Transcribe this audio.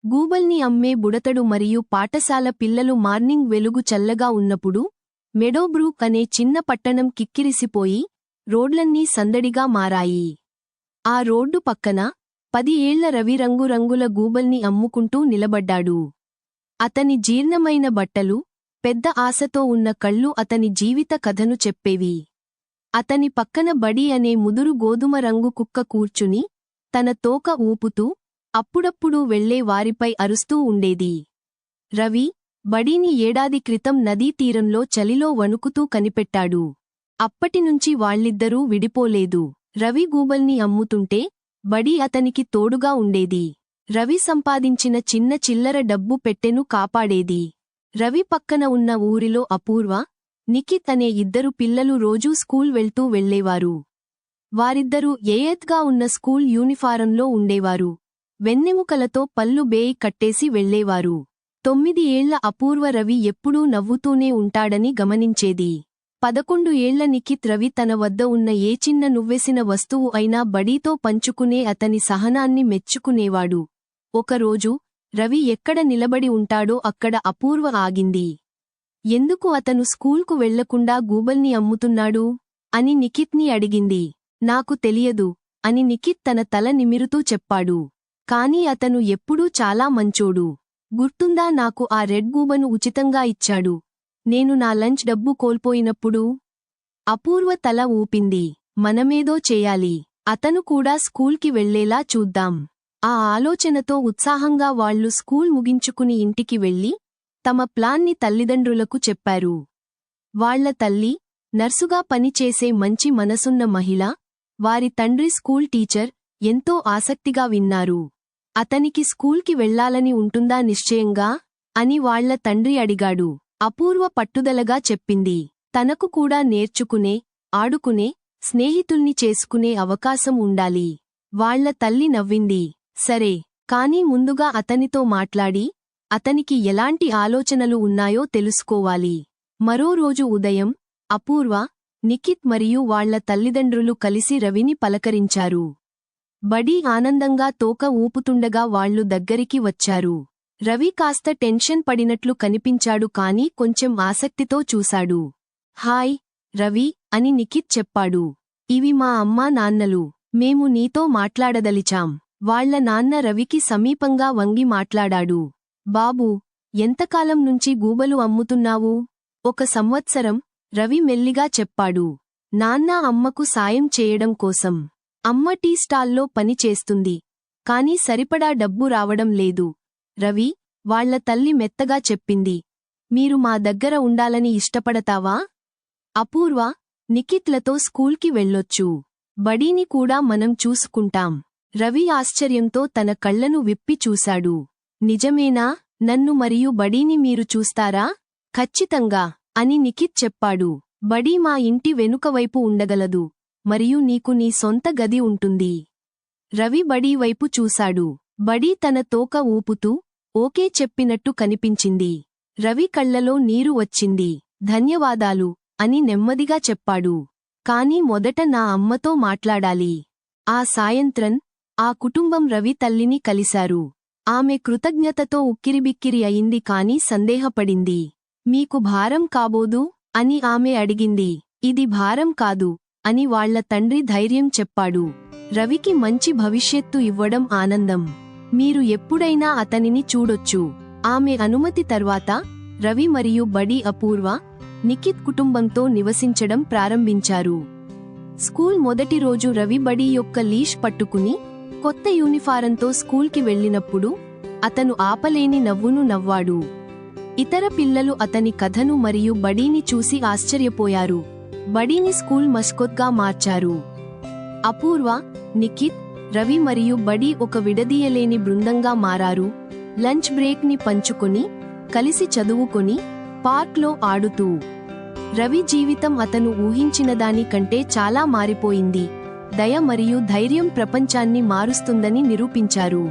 గూబల్ని అమ్మే బుడతడు మరియు పాఠశాల పిల్లలు మార్నింగ్ వెలుగు చల్లగా ఉన్నప్పుడు మెడోబ్రూక్ అనే చిన్న పట్టణం కిక్కిరిసిపోయి రోడ్లన్నీ సందడిగా మారాయి. ఆ రోడ్డు పక్కన 10 ఏళ్ల రవి రంగురంగుల గూబల్ని అమ్ముకుంటూ నిలబడ్డాడు. అతని జీర్ణమైన బట్టలు, పెద్ద ఆశతో ఉన్న కళ్ళు అతని జీవిత కథను చెప్పేవి. అతని పక్కన బడీ అనే ముదురు గోధుమ రంగు కుక్క కూర్చుని తన తోక ఊపుతూ అప్పుడప్పుడు వెళ్లే వారిపై అరుస్తూ ఉండేది. రవి బడీని ఏడాది క్రితం నదీ తీరంలో చలిలో వణుకుతూ కనిపెట్టాడు. అప్పటినుంచి వాళ్ళిద్దరూ విడిపోలేదు. రవి గూబల్ని అమ్ముతుంటే బడీ అతనికి తోడుగా ఉండేది. రవి సంపాదించిన చిన్న చిల్లర డబ్బు పెట్టెను కాపాడేది. రవి పక్కన ఉన్న ఊరిలో అపూర్వ, నిఖిత్ అనే ఇద్దరు పిల్లలు రోజూ స్కూల్ వెళ్తూ వెళ్లేవారు. వారిద్దరూ ఏయత్గా ఉన్న స్కూల్ యూనిఫారంలో ఉండేవారు. వెన్నెముకలతో పళ్ళు బేయి కట్టేసి వెళ్లేవారు. 9 ఏళ్ల అపూర్వ రవి ఎప్పుడూ నవ్వుతూనే ఉంటాడని గమనించేది. 11 ఏళ్ల నిఖిత్ రవి తన వద్ద ఉన్న ఏ చిన్న నువ్వెసిన వస్తువు అయినా బడీతో పంచుకునే అతని సహనాన్ని మెచ్చుకునేవాడు. ఒకరోజు రవి ఎక్కడ నిలబడి ఉంటాడో అక్కడ అపూర్వ ఆగింది. ఎందుకు అతను స్కూల్కు వెళ్లకుండా గూబల్ని అమ్ముతున్నాడు అని నిఖిత్ని అడిగింది. నాకు తెలియదు అని నిఖిత్ తన తల నిమిరుతూ చెప్పాడు. కాని అతను ఎప్పుడూ చాలా మంచోడు. గుర్తుందా, నాకు ఆ రెడ్ గూబను ఉచితంగా ఇచ్చాడు నేను నా లంచ్ డబ్బు కోల్పోయినప్పుడు. అపూర్వ తల ఊపింది. మనమేదో చేయాలి. అతను కూడా స్కూల్కి వెళ్లేలా చూద్దాం. ఆ ఆలోచనతో ఉత్సాహంగా వాళ్లు స్కూల్ ముగించుకుని ఇంటికి వెళ్లి తమ ప్లాన్ని తల్లిదండ్రులకు చెప్పారు. వాళ్ల తల్లి నర్సుగా పనిచేసే మంచి మనసున్న మహిళ, వారి తండ్రి స్కూల్ టీచర్ ఎంతో ఆసక్తిగా విన్నారు. అతనికి స్కూల్కి వెళ్లాలని ఉంటుందా నిశ్చయంగా అని వాళ్ల తండ్రి అడిగాడు. అపూర్వ పట్టుదలగా చెప్పింది. తనకు కూడా నేర్చుకునే, ఆడుకునే, స్నేహితుల్ని చేసుకునే అవకాశం ఉండాలి. వాళ్ల తల్లి నవ్వింది. సరే, కానీ ముందుగా అతనితో మాట్లాడి అతనికి ఎలాంటి ఆలోచనలు ఉన్నాయో తెలుసుకోవాలి. మరో రోజు ఉదయం అపూర్వ, నిఖిత్ మరియు వాళ్ల తల్లిదండ్రులు కలిసి రవిని పలకరించారు. బడీ ఆనందంగా తోక ఊపుతుండగా వాళ్లు దగ్గరికి వచ్చారు. రవి కాస్త టెన్షన్ పడినట్లు కనిపించాడు కానీ కొంచెం ఆసక్తితో చూశాడు. హాయ్ రవి అని నిఖిత్ చెప్పాడు. ఇవి మా అమ్మా నాన్నలు. మేము నీతో మాట్లాడదలిచాం. వాళ్ల నాన్న రవికి సమీపంగా వంగి మాట్లాడాడు. బాబూ, ఎంతకాలం నుంచి గూబలు అమ్ముతున్నావు? 1 సంవత్సరం రవి మెల్లిగా చెప్పాడు. నాన్న అమ్మకు సాయం చేయడం కోసం. అమ్మ టీ స్టాల్లో పని చేస్తుంది. కాని సరిపడా డబ్బు రావడం లేదు. రవి, వాళ్ల తల్లి మెత్తగా చెప్పింది. మీరు మా దగ్గర ఉండాలని ఇష్టపడతావా? అపూర్వ, నిఖిత్లతో స్కూల్కి వెళ్ళొచ్చు. బడీని కూడా మనం చూసుకుంటాం. రవి ఆశ్చర్యంతో తన కళ్లను విప్పి చూశాడు. నిజమేనా? నన్ను మరియు బడీని మీరు చూస్తారా? ఖచ్చితంగా అని నిఖిత్ చెప్పాడు. బడీ మా ఇంటి వెనుకవైపు ఉండగలదు మరియు నీకు నీ సొంత గది ఉంటుంది. రవి బడీ వైపు చూశాడు. బడీ తన తోక ఊపుతూ ఓకే చెప్పినట్టు కనిపించింది. రవి కళ్లలో నీరు వచ్చింది. ధన్యవాదాలు అని నెమ్మదిగా చెప్పాడు. కాని మొదట నా అమ్మతో మాట్లాడాలి. ఆ సాయంత్రం ఆ కుటుంబం రవి తల్లిని కలిశారు. ఆమె కృతజ్ఞతతో ఉక్కిరిబిక్కిరి అయింది కాని సందేహపడింది. మీకు భారం కాబోదు అని ఆమె అడిగింది. ఇది భారం కాదు అని వాళ్ల తండ్రి ధైర్యం చెప్పాడు. రవికి మంచి భవిష్యత్తు ఇవ్వడం ఆనందం. మీరు ఎప్పుడైనా అతనిని చూడొచ్చు. ఆమె అనుమతి తర్వాత రవి మరియు బడీ అపూర్వ, నిఖిత్ కుటుంబంతో నివసించడం ప్రారంభించారు. స్కూల్ మొదటి రోజు రవి బడీ యొక్క లీష్ పట్టుకుని కొత్త యూనిఫారంతో స్కూల్కి వెళ్లినప్పుడు అతను ఆపలేని నవ్వును నవ్వాడు. ఇతర పిల్లలు అతని కథను మరియు బడీని చూసి ఆశ్చర్యపోయారు. బడీని స్కూల్ మస్కోట్గా మార్చారు. అపూర్వ, నిఖిత్, రవి మరియు బడీ ఒక విడదీయలేని బృందంగా మారారు. లంచ్ బ్రేక్ని పంచుకొని, కలిసి చదువుకొని, పార్క్లో ఆడుతూ. రవి జీవితం అతను ఊహించినదాని కంటే చాలా మారిపోయింది. దయ మరియు ధైర్యం ప్రపంచాన్ని మారుస్తుందని నిరూపించారు.